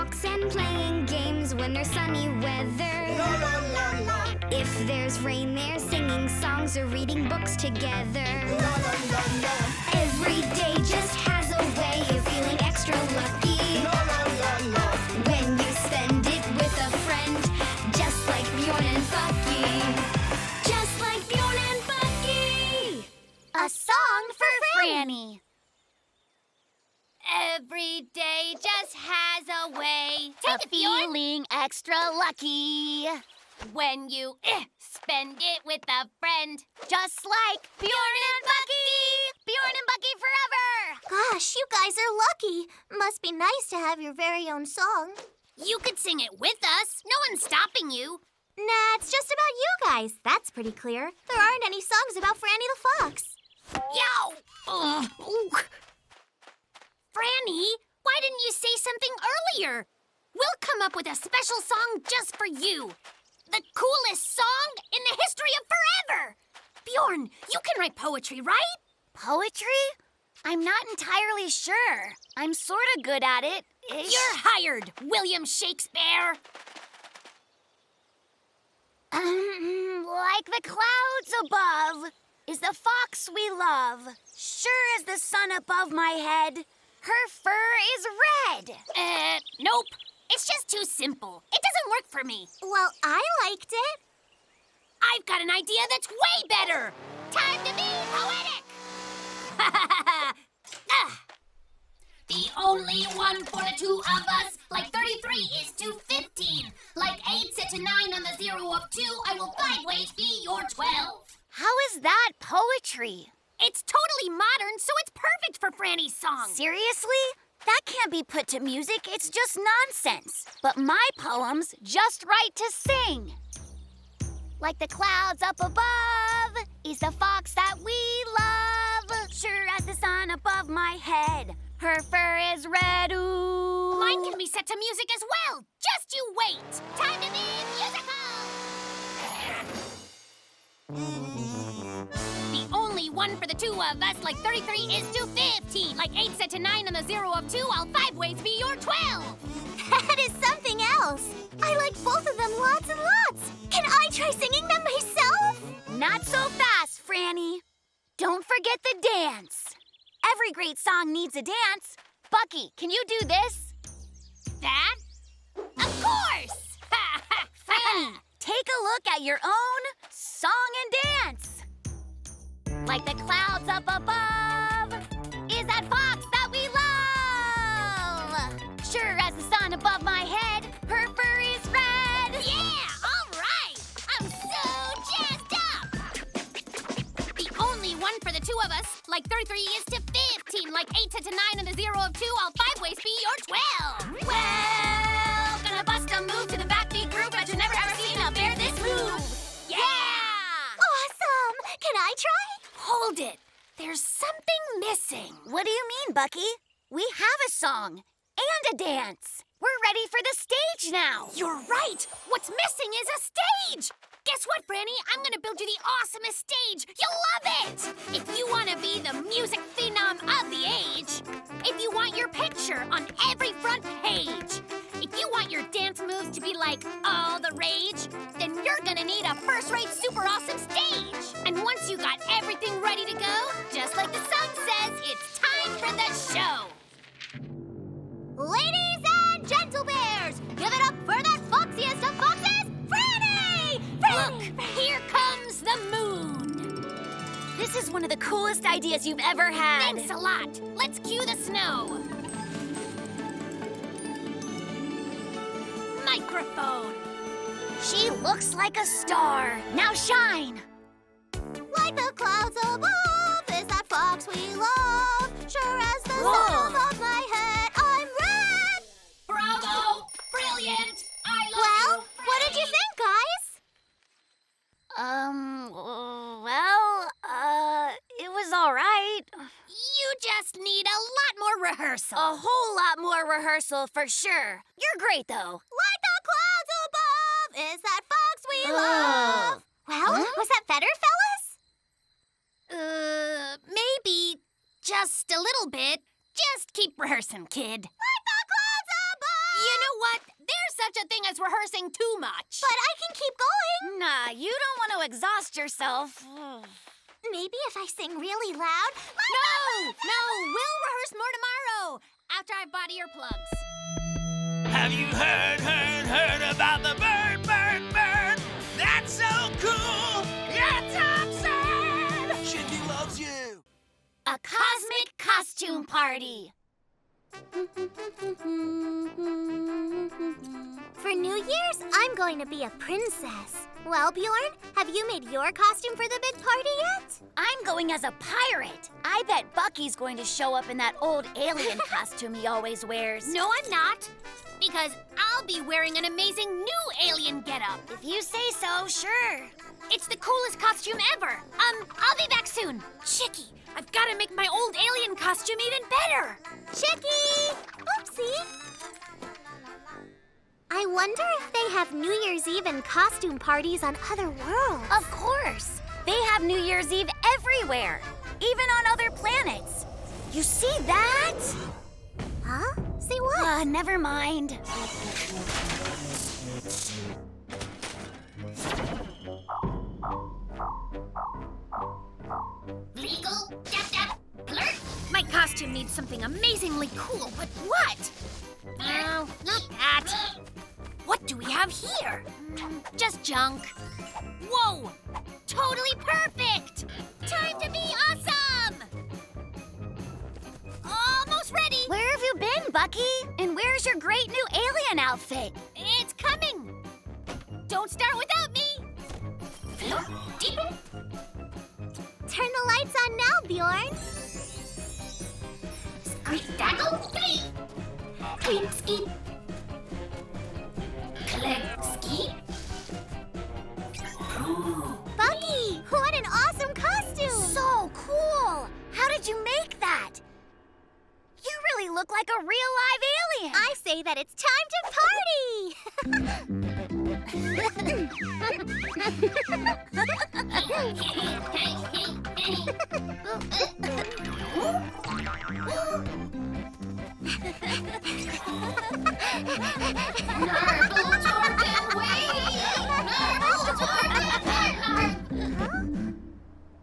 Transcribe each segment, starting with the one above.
walks and playing games when there's sunny weather. La la la la. If there's rain, they're singing songs or reading books together. La la la la. Every day just has a way of feeling extra lucky. La la la la. When you spend it with a friend, just like Bjorn and Bucky. Just like Bjorn and Bucky. A song for Franny. Every day just has a way of feeling extra lucky. When you spend it with a friend, just like Bjorn and Bucky. Bjorn and Bucky forever. Gosh, you guys are lucky. Must be nice to have your very own song. You could sing it with us. No one's stopping you. Nah, it's just about you guys. That's pretty clear. There aren't any songs about Franny the Fox. Yow! Franny, why didn't you say something earlier? We'll come up with a special song just for you. The coolest song in the history of forever. Bjorn, you can write poetry, right? Poetry? I'm not entirely sure. I'm sort of good at it. You're hired, William Shakespeare. Like the clouds above is the fox we love. Sure as the sun above my head, her fur is red. Nope. It's just too simple. It doesn't work for me. Well, I liked it. I've got an idea that's way better. Time to be poetic. The only one for the two of us. Like 33 is to 15. Like 8 set to 9 on the 0 of 2, I will 5 ways be your 12. How is that poetry? It's totally modern, so it's perfect for Franny's song. Seriously? That can't be put to music. It's just nonsense. But my poem's just right to sing. Like the clouds up above is the fox that we love. Sure as the sun above my head, her fur is red, ooh. Mine can be set to music as well. Just you wait. Time to be musical. The only one for the two of us, like 33 is to 15. Like 8 set to 9 on the 0 of 2, I'll 5 ways be your 12. That is something else. I like both of them lots and lots. Can I try singing them myself? Not so fast, Franny. Don't forget the dance. Every great song needs a dance. Bucky, can you do this? That? Of course! Franny, take a look at your own song and dance. Like the clouds up above is that fox that we love. Sure as the sun above my head, her fur is red. Yeah, all right. I'm so jazzed up. The only one for the two of us, like 33 is to 15. Like 8 set to 9 on the 0 of 2, I'll 5 ways be your 12. Well, gonna bust a move to the backbeat groove that you never ever seen a bear this move. Yeah! Awesome! Can I try? Hold it. There's something missing. What do you mean, Bucky? We have a song and a dance. We're ready for the stage now. You're right. What's missing is a stage. Guess what, Franny? I'm going to build you the awesomest stage. You'll love it. If you want to be the music phenom of the age, if you want your picture on every front page, if you want your dance moves to be like all the rage, then you're going to need a first-rate, super awesome stage. And once you got everything ready to go, just like the song says, it's time for the show. Ladies and gentle bears, give it up for that foxiest of foxes, Franny! Look, here comes the moon. This is one of the coolest ideas you've ever had. Thanks a lot. Let's cue the snow. Microphone. She looks like a star. Now shine. Like the clouds above is that fox we love. Sure as the sun above my head, I'm red. Bravo! Brilliant! I love Well, you, what did you Franny. think, guys? It was all right. You just need a lot more rehearsal. A whole lot more rehearsal for sure. You're great, though. Like the clouds above is that fox we love. Well, was that better, fellas? Maybe just a little bit. Just keep rehearsing, kid. Like the clouds above. You know such a thing as rehearsing too much. But I can keep going. Nah, you don't want to exhaust yourself. Maybe if I sing really loud. No, we'll rehearse more tomorrow after I bought earplugs. Have you heard about the bird? That's so cool! It's absurd! Chicky loves you! A cosmic costume party. For New Year's, I'm going to be a princess. Well, Bjorn, have you made your costume for the big party yet? I'm going as a pirate. I bet Bucky's going to show up in that old alien costume he always wears. No, I'm not. Because I'll be wearing an amazing new alien getup. If you say so, sure. It's the coolest costume ever. I'll be back soon. Chicky, I've got to make my old alien costume even better. Chicky! Oopsie! I wonder if they have New Year's Eve and costume parties on other worlds. Of course. They have New Year's Eve everywhere, even on other planets. You see that? Huh? See what? Never mind. Legal, dap, blurt. My costume needs something amazingly cool, but what? No, not that. What do we have here? Just junk. Whoa! Totally perfect! Time to be awesome! Almost ready! Where have you been, Bucky? And where's your great new alien outfit? It's coming! Don't start without me! Turn the lights on now, Bjorn. Squeak-dackle, ski! Clean ski! Click ski! Bucky, what an awesome costume! So cool! How did you make that? You really look like a real live alien! I say that it's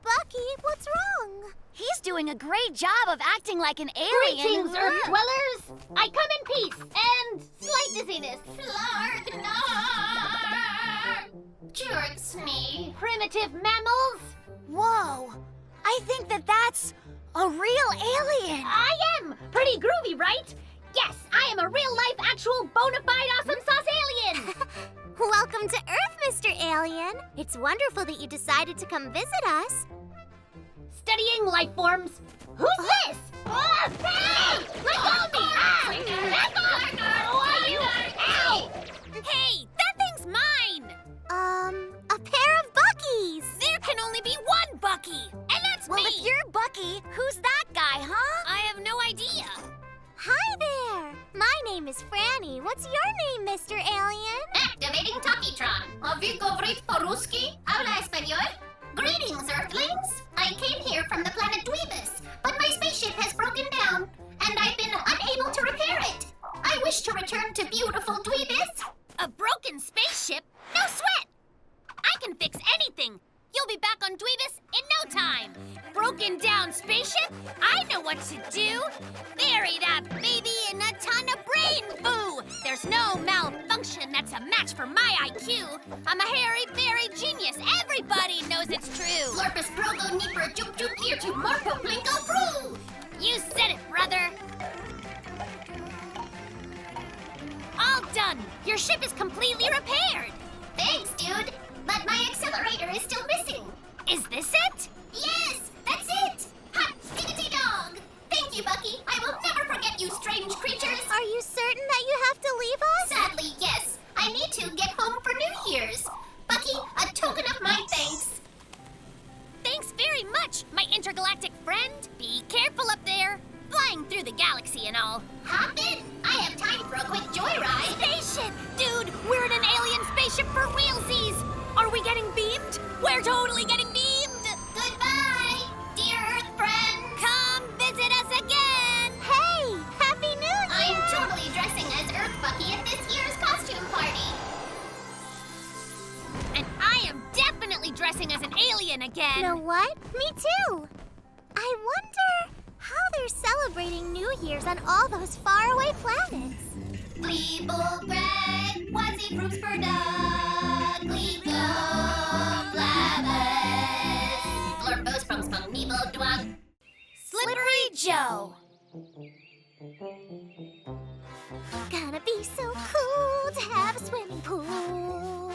Bucky, what's wrong? He's doing a great job of acting like an alien. Greetings, Earth dwellers! I come in peace and slight dizziness. Jerks me. Primitive mammals! Whoa! I think that's a real alien. I am! Pretty groovy, right? Yes, I am a real-life, actual, bona fide awesome sauce alien! Welcome to Earth, Mr. Alien. It's wonderful that you decided to come visit us. Studying life forms. Who's this? Oh, hey! Let go of me! Back off! Who are you? Ow! Hey, that thing's mine! A pair of Buckies. There can only be one Bucky, and that's Well, me! if you're Bucky, who's that guy, huh? I have no idea. Hi there. My name is Franny. What's your name, Mr. Alien? Activating Talkitron. Ovi govrit po-ruski? Habla español? Greetings, Earthlings! I came here from the planet Dweebus, but my spaceship has broken down, and I've been unable to repair it. I wish to return to beautiful Dweebus. A broken spaceship? No sweat! I can fix anything. You'll be back on Dweebus in no time. Broken down spaceship? I know what to do. Bury that baby in a ton of brain foo. There's no malfunction that's a match for my IQ. I'm a hairy-fairy genius. Everybody knows it's true. Florpus progo nipper joop joop ear to marco blinko froo. You said it, brother. All done. Your ship is completely repaired. Thanks, dude. But my accelerator is still missing. Is this it? Yes, that's it. Hot diggity dog. Thank you, Bucky. I will never forget you, strange creatures. Are you certain that you have to leave us? Sadly, yes. I need to get home for New Year's. Bucky, a token of my thanks. Thanks very much, my intergalactic friend. Be careful up there. Flying through the galaxy and all. Hop in. I have time for a quick joyride. Spaceship! Dude, we're in an alien spaceship for realsies. Are we getting beamed? We're totally getting beamed. Goodbye, dear Earth friend. Come visit us again. Hey, Happy New Year! I'm totally dressing as Earth Bucky at this year's costume party. know what? Me too. I wonder how they're celebrating New Year's on all those faraway planets. Gleeble bread, onesie fruits per dog. Gleego flabbers. Flurpos from Spunk Meeble Dwag. Slippery Joe. Gonna be so cool to have a swimming pool.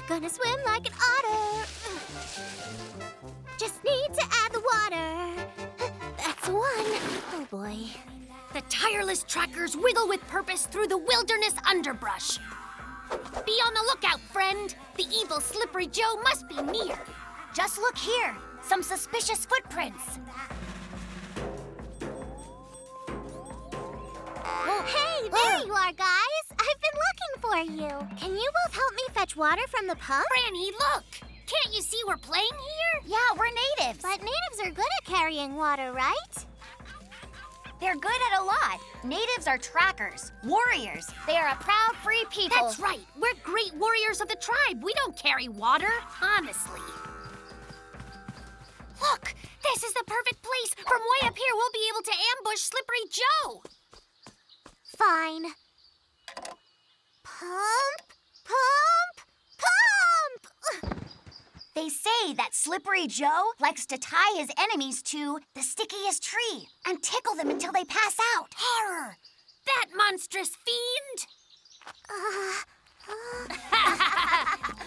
Gonna swim like an otter. Just need to add the water. That's one. Oh boy. The tireless trackers wiggle with purpose through the wilderness underbrush. Be on the lookout, friend. The evil Slippery Joe must be near. Just look here. Some suspicious footprints. Hey, there you are, guys. I've been looking for you. Can you both help me fetch water from the pump? Franny, look! Can't you see we're playing here? Yeah, we're natives. But natives are good at carrying water, right? They're good at a lot. Natives are trackers, warriors. They are a proud, free people. That's right. We're great warriors of the tribe. We don't carry water, honestly. Look, this is the perfect place. From way up here, we'll be able to ambush Slippery Joe. Fine. Pump, pump, pump! They say that Slippery Joe likes to tie his enemies to the stickiest tree and tickle them until they pass out. Horror! That monstrous fiend!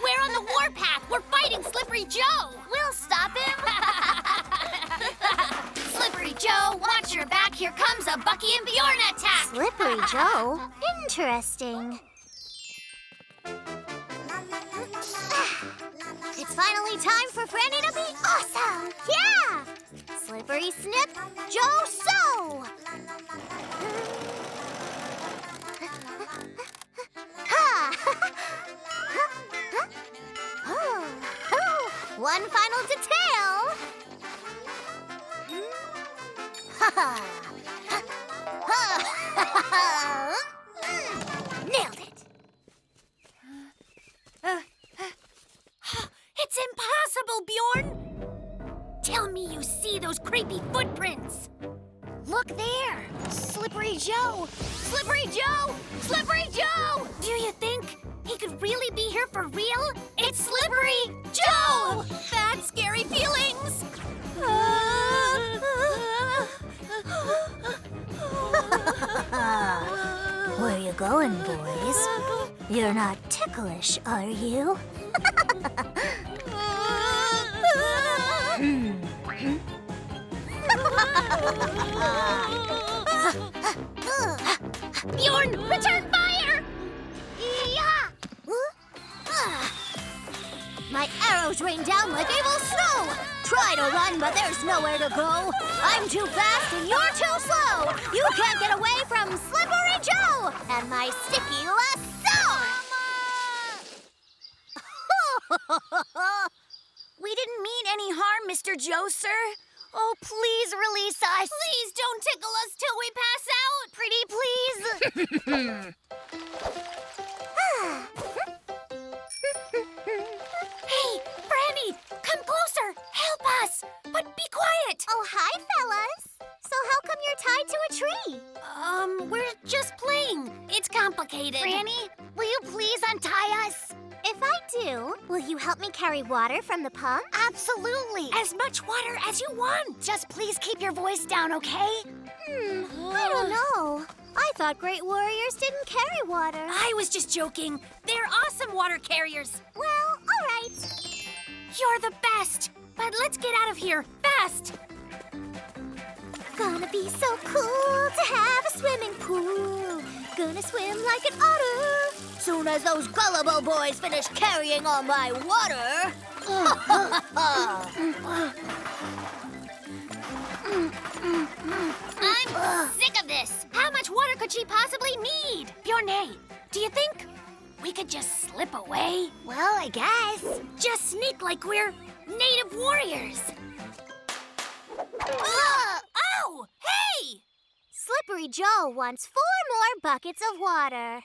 We're on the warpath. We're fighting Slippery Joe. We'll stop him. Slippery Joe, watch your back. Here comes a Bucky and Bjorn attack. Slippery Joe? Interesting. It's finally time for Franny to be awesome! Yeah! Slippery snip, Joe so! One final detail! Nailed it! It's impossible, Bjorn! Tell me you see those creepy footprints. Look there! Slippery Joe! Slippery Joe! Slippery Joe! Do you think he could really be here for real? It's Slippery Joe! Bad, scary feelings! Where you going, boys? You're not ticklish, are you? Bjorn, return fire! My arrows rain down like evil snow! Try to run, but there's nowhere to go. I'm too fast and you're too slow. You can't get away from Slippery Joe and my sticky lasso! We didn't mean any harm, Mr. Joe, sir. Oh, please release us. Please don't tickle us till we pass out. Pretty please. Hey, Franny, come closer. Help us. But be quiet. Oh, hi, fellas. So how come you're tied to a tree? We're just playing. It's complicated. Franny, will you please untie us? If I do, will you help me carry water from the pump? Absolutely. As much water as you want. Just please keep your voice down, okay? I don't know. I thought great warriors didn't carry water. I was just joking. They're awesome water carriers. Well, all right. You're the best. But let's get out of here, fast. Gonna be so cool to have a swimming pool. Gonna swim like an otter. Soon as those gullible boys finish carrying all my water. I'm sick of this. How much water could she possibly need? Bjorn, do you think we could just slip away? Well, I guess. Just sneak like we're native warriors. Oh! Hey! Slippery Joe wants 4 more buckets of water.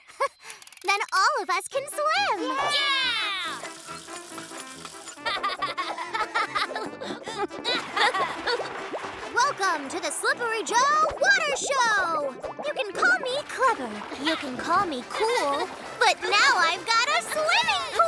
Then all of us can swim. Yeah! Welcome to the Slippery Joe Water Show! You can call me clever, you can call me cool, but now I've got a swimming